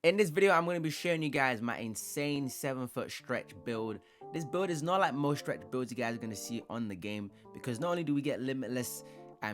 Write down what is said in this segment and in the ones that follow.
In this video, I'm going to be showing you guys my insane 7-foot stretch build. This build is not like most stretch builds you guys are going to see on the game, because not only do we get limitless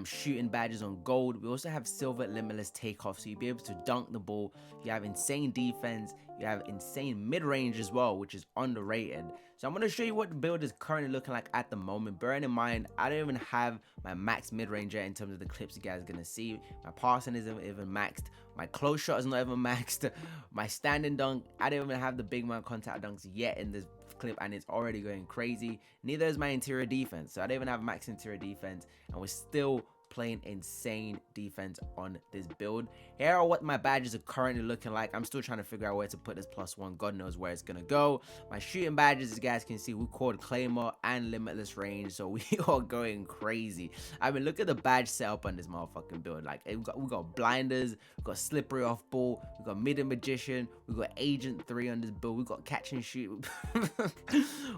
shooting badges on gold, we also have silver limitless takeoff, so you'll be able to dunk the ball. You have insane defense, you have insane mid-range as well, which is underrated. So I'm going to show you what the build is currently looking like at the moment. Bearing in mind, I don't even have my max mid-range yet in terms of the clips you guys are going to see. My passing isn't even maxed, my close shot is not even maxed, my standing dunk, I don't even have the Bigman contact dunks yet in this clip, and it's already going crazy. Neither is my interior defense, so I don't even have max interior defense, and we're still playing insane defense on this build. Here are what my badges are currently looking like. I'm still trying to figure out where to put this +1. God knows where it's gonna go. My shooting badges, as you guys can see, we called Claymore and Limitless range, so we are going crazy. I mean, look at the badge setup on this motherfucking build. Like, we got blinders, we got slippery off ball, we got mid magician, we got agent 3 on this build, we got catch and shoot,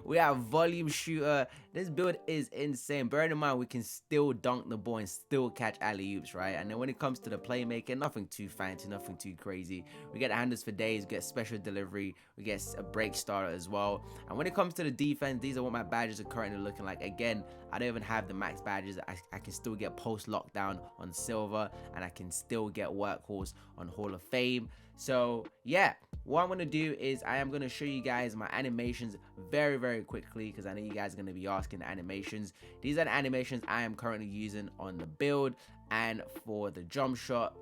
we have volume shooter. This build is insane. Bearing in mind, we can still dunk the ball and still catch alley-oops, right? And then when it comes to the playmaking, nothing too fancy, nothing too crazy. We get handles for days, we get special delivery, we get a break starter as well. And when it comes to the defense, these are what my badges are currently looking like. Again, I don't even have the max badges. I can still get post lockdown on silver, and I can still get workhorse on Hall of Fame. So yeah, what I'm going to do is I am going to show you guys my animations very quickly, because I know you guys are going to be asking the animations. These are the animations I am currently using on the build. And for the jump shot,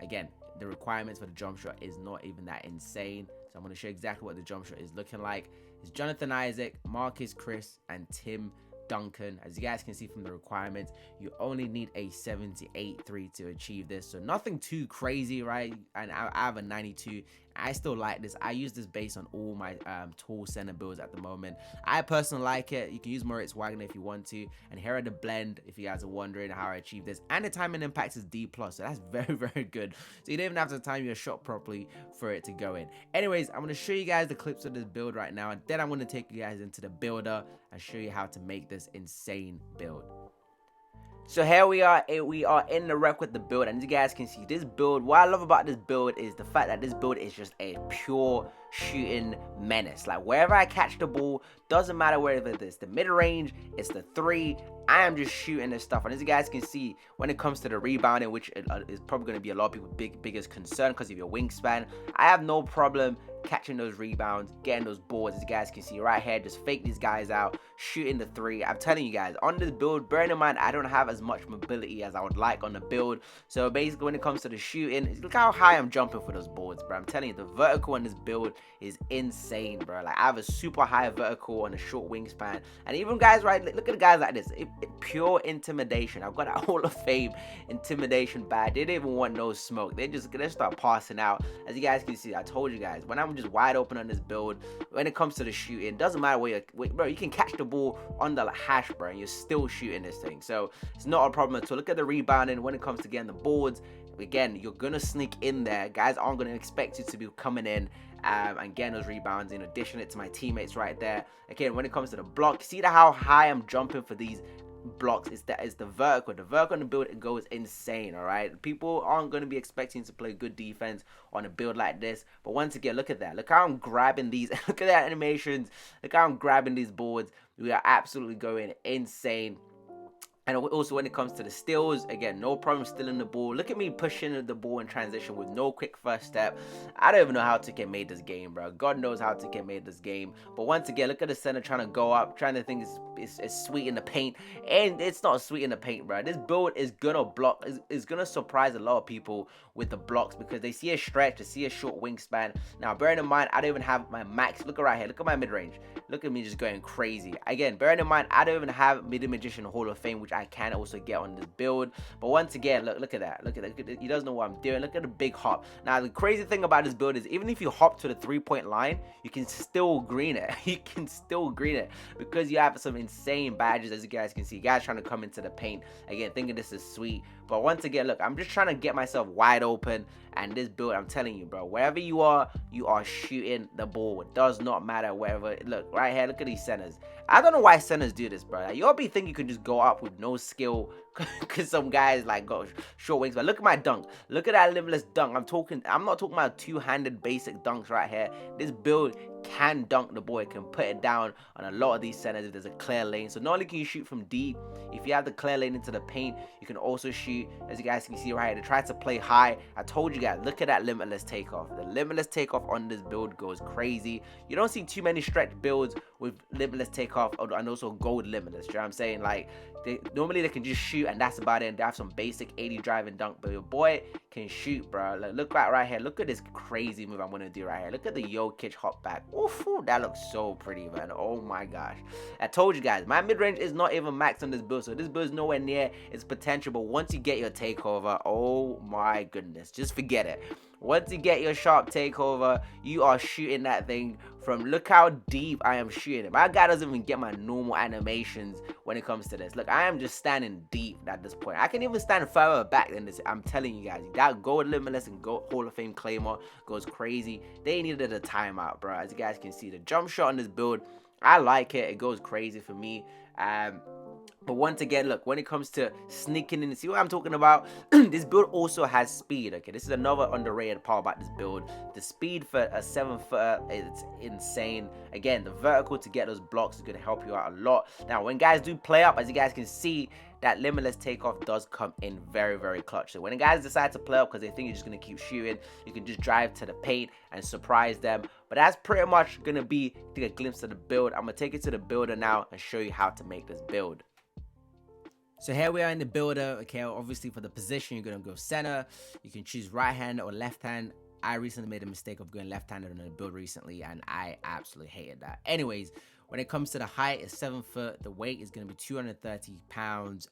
again, the requirements for the jump shot is not even that insane. So I'm going to show you exactly what the jump shot is looking like. It's Jonathan Isaac, Marcus Chris, and Tim Duncan. As you guys can see from the requirements, you only need a 78.3 to achieve this, so nothing too crazy, right? And I have a 92. I still like this. I use this based on all my tall center builds at the moment. I personally like it. You can use Moritz Wagner if you want to. And here are the blend, if you guys are wondering how I achieve this. And the timing impact is D+, so that's very good. So you don't even have to time your shot properly for it to go in. Anyways, I'm going to show you guys the clips of this build right now, and then I'm going to take you guys into the builder and show you how to make this insane build. So here we are in the rec with the build, and as you guys can see, this build, what I love about this build is the fact that this build is just a pure shooting menace. Like, wherever I catch the ball, doesn't matter whether it's the mid-range, it's the 3, I am just shooting this stuff. And as you guys can see, when it comes to the rebounding, which is probably going to be a lot of people's biggest concern because of your wingspan, I have no problem catching those rebounds, getting those boards. As you guys can see right here, just fake these guys out, shooting the 3. I'm telling you guys, on this build, bearing in mind I don't have as much mobility as I would like on the build, so basically when it comes to the shooting, look how high I'm jumping for those boards, bro. I'm telling you, the vertical on this build is insane, bro. Like, I have a super high vertical on a short wingspan, and even guys, right, look at the guys like this, pure intimidation. I've got that Hall of Fame intimidation badge. They didn't even want no smoke. They start passing out. As you guys can see, I told you guys, when I'm just wide open on this build, when it comes to the shooting, doesn't matter where you're, bro, you can catch the ball on the hash, bro, and you're still shooting this thing. So it's not a problem at all. Look at the rebounding when it comes to getting the boards. Again, you're gonna sneak in there. Guys aren't gonna expect you to be coming in and getting those rebounds, in addition it to my teammates right there. Again, when it comes to the block, see how high I'm jumping for these blocks. Is the vertical on the build, it goes insane. All right, people aren't going to be expecting to play good defense on a build like this, but once again, look at that, look how I'm grabbing these look at that animations, look how I'm grabbing these boards. We are absolutely going insane. And also when it comes to the steals, again, no problem stealing the ball. Look at me pushing the ball in transition with no quick first step. I don't even know how 2K made this game, bro. God knows how 2K made this game. But once again, look at the center trying to go up, trying to think it's sweet in the paint. And it's not sweet in the paint, bro. This build is gonna block, is gonna surprise a lot of people with the blocks, because they see a stretch, they see a short wingspan. Now, bearing in mind, I don't even have my max. Look right here, look at my mid-range. Look at me just going crazy. Again, bearing in mind, I don't even have mid-magician Hall of Fame, which I can also get on this build. But once again, look at that. Look at that. He doesn't know what I'm doing. Look at the big hop. Now, the crazy thing about this build is even if you hop to the 3-point line, you can still green it. You can still green it because you have some insane badges, as you guys can see. Guys trying to come into the paint. Again, thinking this is sweet. But once again, look, I'm just trying to get myself wide open. And this build, I'm telling you, bro, wherever you are shooting the ball. It does not matter wherever. Look, right here, look at these centers. I don't know why centers do this, bro. Like, you'll be thinking you could just go up with no skill, because some guys like got short wings. But look at my dunk. Look at that Limitless dunk. I'm not talking about two-handed basic dunks right here. This build can dunk the ball. It can put it down on a lot of these centers if there's a clear lane. So not only can you shoot from deep, if you have the clear lane into the paint, you can also shoot, as you guys can see right here. They try to play high. I told you guys, look at that Limitless takeoff. The Limitless takeoff on this build goes crazy. You don't see too many stretch builds with Limitless takeoff and also gold Limitless. You know what I'm saying? Like, normally they can just shoot and that's about it, and they have some basic 80 drive and dunk, but your boy can shoot, bro. Like, look right here. Look at this crazy move I'm gonna do right here. Look at the Jokic hop back. Oof, that looks so pretty, man. Oh my gosh. I told you guys, my mid-range is not even maxed on this build, so this build is nowhere near its potential. But once you get your takeover, oh my goodness, just forget it. Once you get your sharp takeover, you are shooting that thing from, look how deep I am shooting it. My guy doesn't even get my normal animations when it comes to this. Look, I am just standing deep at this point. I can even stand further back than this. I'm telling you guys, that gold Limitless and gold Hall of Fame Claymore goes crazy. They needed a timeout, bro. As you guys can see, the jump shot on this build, I like it. It goes crazy for me. But once again, look, when it comes to sneaking in, see what I'm talking about? This build also has speed, okay? This is another underrated part about this build. The speed for a 7-footer is insane. Again, the vertical to get those blocks is going to help you out a lot. Now, when guys do play up, as you guys can see, that Limitless takeoff does come in very, very clutch. So when guys decide to play up because they think you're just going to keep shooting, you can just drive to the paint and surprise them. But that's pretty much going to be to get a glimpse of the build. I'm going to take you to the builder now and show you how to make this build. So here we are in the builder. Okay, obviously for the position, you're going to go center. You can choose right hand or left hand. I recently made a mistake of going left-handed on a build recently, and I absolutely hated that. Anyways, when it comes to the height, it's 7 foot. The weight is going to be 230 pounds.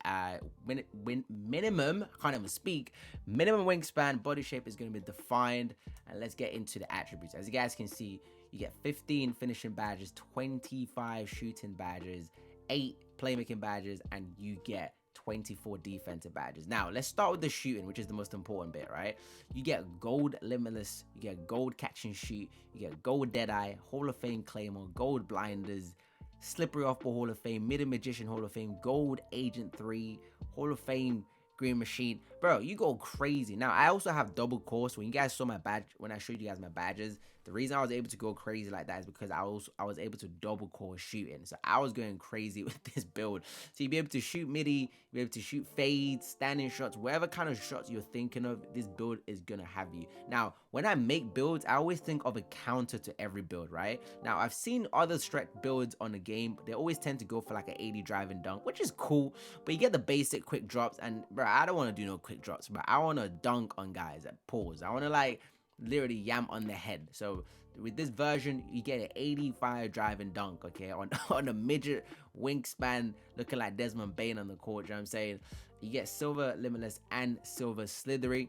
Minimum, I can't even speak. Minimum wingspan, body shape is going to be defined. And let's get into the attributes. As you guys can see, you get 15 finishing badges, 25 shooting badges, 8 playmaking badges, and you get 24 defensive badges. Now, let's start with the shooting, which is the most important bit, right? You get gold Limitless, you get gold catch and shoot, you get gold Deadeye, Hall of Fame Claymore, gold Blinders, Slippery Off-Ball Hall of Fame, Middle Magician Hall of Fame, gold Agent 3, Hall of Fame Green Machine. Bro, you go crazy. Now, I also have double course. When you guys saw my badge, when I showed you guys my badges, the reason I was able to go crazy like that is because I was able to double course shooting. So I was going crazy with this build. So you'll be able to shoot midi, you'll be able to shoot fades, standing shots, whatever kind of shots you're thinking of, this build is gonna have you. Now, when I make builds, I always think of a counter to every build, right? Now, I've seen other stretch builds on the game. They always tend to go for like an 80 drive and dunk, which is cool, but you get the basic quick drops, and bro, I don't want to do no quick drops, but I want to dunk on guys at pause. I want to like literally yam on the head. So with this version, you get an 85 drive and dunk, okay, on a midget wingspan looking like Desmond Bain on the court. You know what I'm saying? You get silver Limitless and silver Slithery.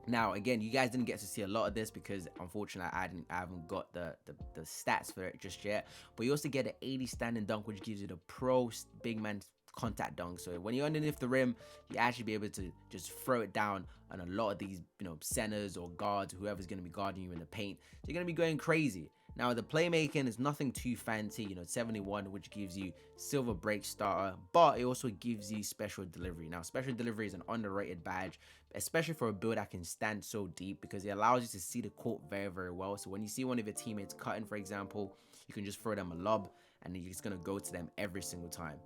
Now, again, you guys didn't get to see a lot of this because unfortunately I haven't got the stats for it just yet. But you also get an 80 standing dunk, which gives you the pro big man contact dunk. So when you're underneath the rim, you actually be able to just throw it down on a lot of these, you know, centers or guards, whoever's going to be guarding you in the paint. So you're going to be going crazy. Now, the playmaking is nothing too fancy, you know, 71, which gives you silver break starter, but it also gives you special delivery. Now, special delivery is an underrated badge, especially for a build that can stand so deep, because it allows you to see the court very, very well. So when you see one of your teammates cutting, for example, you can just throw them a lob and you're just going to go to them every single time.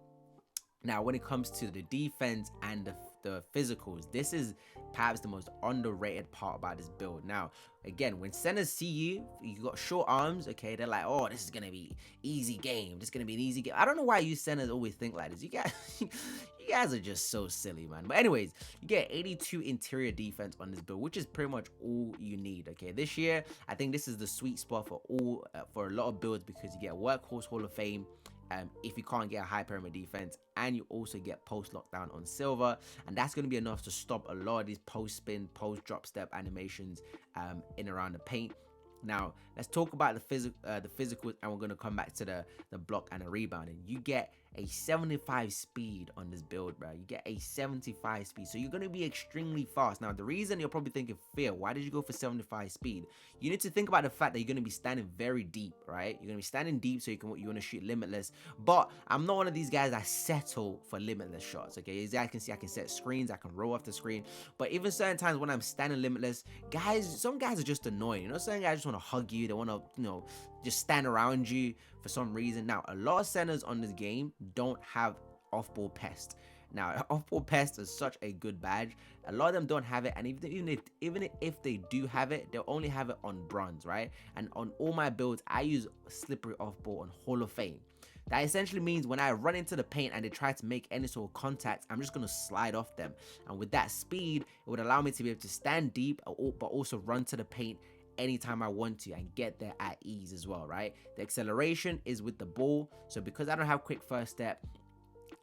Now, when it comes to the defense and the physicals, this is perhaps the most underrated part about this build. Now, again, when centers see you got short arms, okay, they're like, oh, this is going to be easy game. This is going to be an easy game. I don't know why you centers always think like this. You guys are just so silly, man. But anyways, you get 82 interior defense on this build, which is pretty much all you need, okay? This year, I think this is the sweet spot for a lot of builds, because you get Workhorse Hall of Fame, if you can't get a high pyramid defense, and you also get post lockdown on silver, and that's going to be enough to stop a lot of these post spin, post drop step animations in around the paint. Now, let's talk about the physical, and we're going to come back to the block and the rebounding. You get a 75 speed on this build, bro. You get a 75 speed, so you're going to be extremely fast. Now, the reason you're probably thinking, Fear, why did you go for 75 speed? You need to think about the fact that you're going to be standing very deep, right? You're going to be standing deep, so you want to shoot Limitless. But I'm not one of these guys that settle for Limitless shots, okay? As I can see, I can set screens, I can roll off the screen. But even certain times when I'm standing Limitless, some guys are just annoying. You know, some guys just want to hug you. They want to, just stand around you for some reason. Now, a lot of centers on this game don't have off-ball pest. Now, off-ball pest is such a good badge. A lot of them don't have it, and even if they do have it, they'll only have it on bronze, right? And on all my builds, I use slippery off-ball on Hall of Fame. That essentially means when I run into the paint and they try to make any sort of contact, I'm just going to slide off them. And with that speed, it would allow me to be able to stand deep, but also run to the paint anytime I want to and get there at ease as well, right? The acceleration is with the ball. So because I don't have quick first step,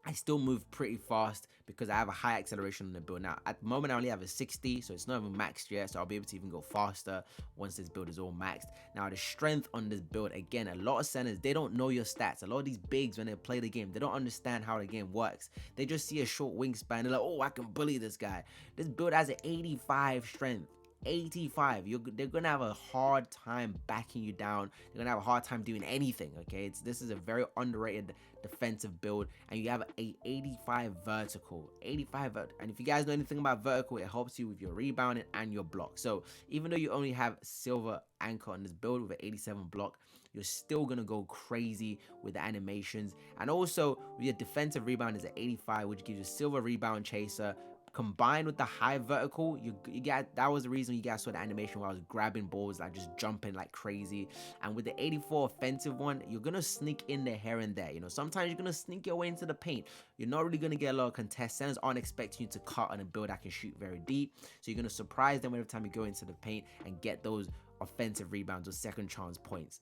I still move pretty fast because I have a high acceleration on the build. Now, at the moment, I only have a 60, so it's not even maxed yet, so I'll be able to even go faster once this build is all maxed. Now, the strength on this build, again, a lot of centers, they don't know your stats. A lot of these bigs, when they play the game, they don't understand how the game works. They just see a short wingspan, they're like, oh, I can bully this guy. This build has an 85 strength. 85. They're gonna have a hard time backing you down. They're gonna have a hard time doing anything. Okay, this is a very underrated defensive build, and you have a 85 vertical. 85 and if you guys know anything about vertical, it helps you with your rebounding and your block. So even though you only have silver anchor on this build with an 87 block, you're still gonna go crazy with the animations. And also with your defensive rebound is an 85, which gives you silver rebound chaser. Combined with the high vertical, you get, that was the reason you guys saw the animation where I was grabbing balls, like just jumping like crazy. And with the 84 offensive one, you're gonna sneak in there here and there. Sometimes you're gonna sneak your way into the paint. You're not really gonna get a lot of contests. Centers aren't expecting you to cut on a build that can shoot very deep, so you're gonna surprise them every time you go into the paint and get those offensive rebounds or second chance points.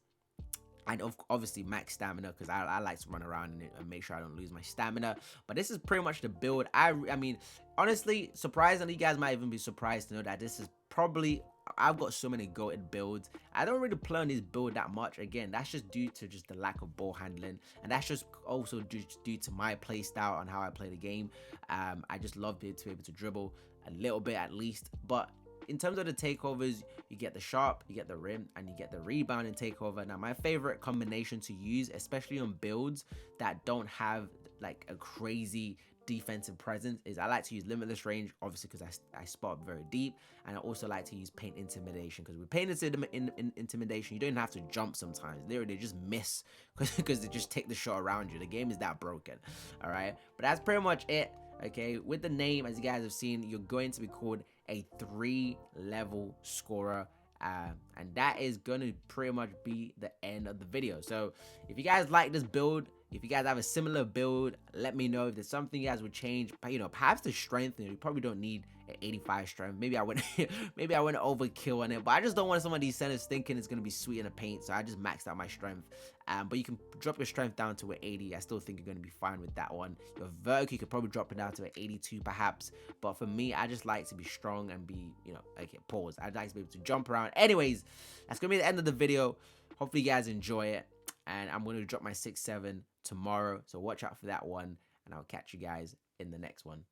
And obviously max stamina, because I like to run around and make sure I don't lose my stamina. But this is pretty much the build. I mean, honestly, surprisingly, you guys might even be surprised to know that this is probably, I've got so many goated builds. I don't really play on this build that much. Again, that's just due to just the lack of ball handling, and that's just also due to my play style and how I play the game. I just love to be able to dribble a little bit at least. But in terms of the takeovers, you get the sharp, you get the rim, and you get the rebound and takeover. Now, my favorite combination to use, especially on builds that don't have like a crazy defensive presence, is I like to use limitless range, obviously because I spot up very deep, and I also like to use paint intimidation, because with paint intimidation, you don't have to jump sometimes. Literally, they just miss because they just take the shot around you. The game is that broken. All right, but that's pretty much it. Okay, with the name, as you guys have seen, you're going to be called a 3-level scorer, and that is going to pretty much be the end of the video. So if you guys like this build, if you guys have a similar build, let me know if there's something you guys would change. But perhaps the strength, you probably don't need an 85 strength. Maybe I went maybe I went overkill on it, but I just don't want some of these centers thinking it's gonna be sweet in the paint, so I just maxed out my strength. But you can drop your strength down to an 80. I still think you're gonna be fine with that one. Your vertical, you could probably drop it down to an 82 perhaps, but for me, I just like to be strong and be, okay, pause. I'd like to be able to jump around. Anyways, that's gonna be the end of the video. Hopefully you guys enjoy it, and I'm gonna drop my 6-7 tomorrow, so watch out for that one, and I'll catch you guys in the next one.